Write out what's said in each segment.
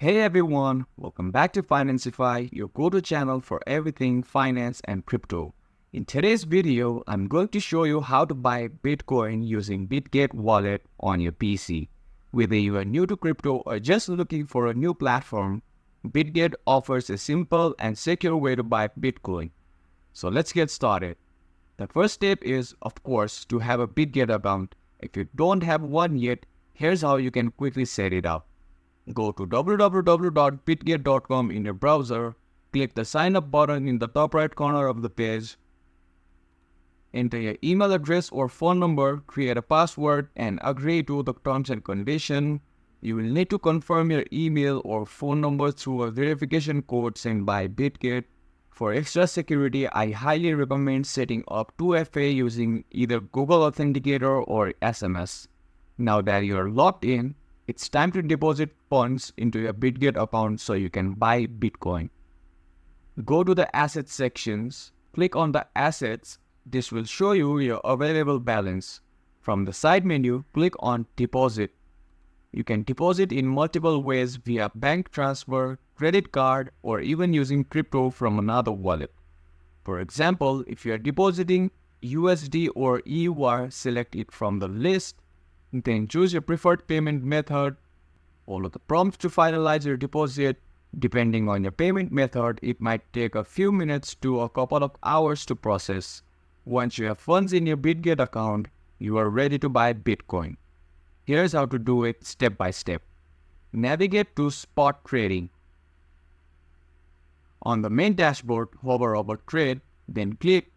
Hey everyone, welcome back to Financify, your go-to channel for everything finance and crypto. In today's video, I'm going to show you how to buy Bitcoin using Bitget Wallet on your PC. Whether you are new to crypto or just looking for a new platform, Bitget offers a simple and secure way to buy Bitcoin. So let's get started. The first step is, of course, to have a Bitget account. If you don't have one yet, here's how you can quickly set it up. Go to www.bitget.com in your browser, click the sign up button in the top right corner of the page, enter your email address or phone number, create a password and agree to the terms and conditions. You will need to confirm your email or phone number through a verification code sent by Bitget. For extra security, I highly recommend setting up 2FA using either Google Authenticator or SMS. Now that you are logged in, it's time to deposit funds into your Bitget account so you can buy Bitcoin. Go to the Assets sections, click on the Assets. This will show you your available balance. From the side menu, click on Deposit. You can deposit in multiple ways via bank transfer, credit card, or even using crypto from another wallet. For example, if you are depositing USD or EUR, select it from the list. Then choose your preferred payment method. Follow the prompts to finalize your deposit. Depending on your payment method, it might take a few minutes to a couple of hours to process. Once you have funds in your Bitget account, you are ready to buy Bitcoin. Here's how to do it step by step. Navigate to Spot Trading. On the main dashboard, hover over Trade, then click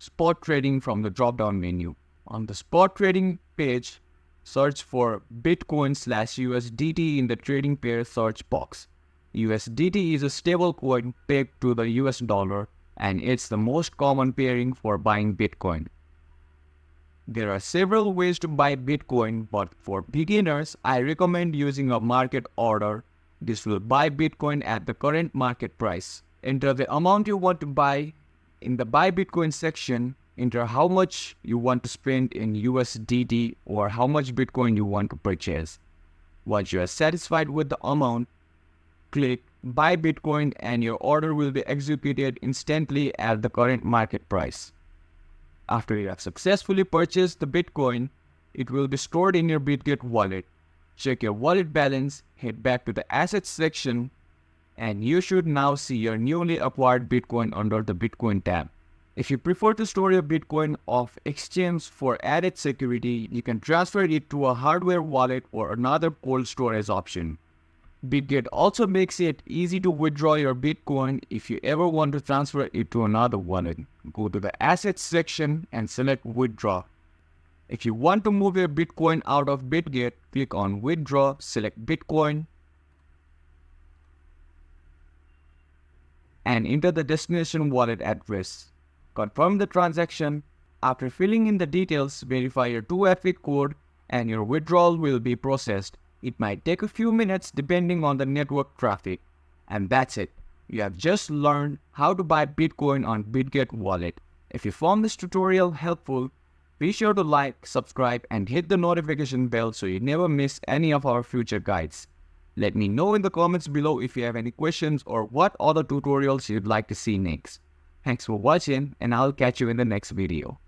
Spot Trading from the drop-down menu. On the Spot Trading page, search for Bitcoin/USDT in the trading pair search box. USDT is a stable coin pegged to the US dollar, and it's the most common pairing for buying Bitcoin. There are several ways to buy Bitcoin, but for beginners, I recommend using a market order. This will buy Bitcoin at the current market price. Enter the amount you want to buy. In the Buy Bitcoin section, enter how much you want to spend in USDT or how much Bitcoin you want to purchase. Once you are satisfied with the amount, click Buy Bitcoin and your order will be executed instantly at the current market price. After you have successfully purchased the Bitcoin, it will be stored in your Bitget wallet. Check your wallet balance, head back to the Assets section, and you should now see your newly acquired Bitcoin under the Bitcoin tab. If you prefer to store your Bitcoin off exchange for added security, you can transfer it to a hardware wallet or another cold storage option. Bitget also makes it easy to withdraw your Bitcoin if you ever want to transfer it to another wallet. Go to the Assets section and select Withdraw. If you want to move your Bitcoin out of Bitget, click on Withdraw, select Bitcoin, and enter the destination wallet address. Confirm the transaction. After filling in the details, verify your 2FA code and your withdrawal will be processed. It might take a few minutes depending on the network traffic. And that's it. You have just learned how to buy Bitcoin on Bitget Wallet. If you found this tutorial helpful, be sure to like, subscribe, and hit the notification bell so you never miss any of our future guides. Let me know in the comments below if you have any questions or what other tutorials you'd like to see next. Thanks for watching, and I'll catch you in the next video.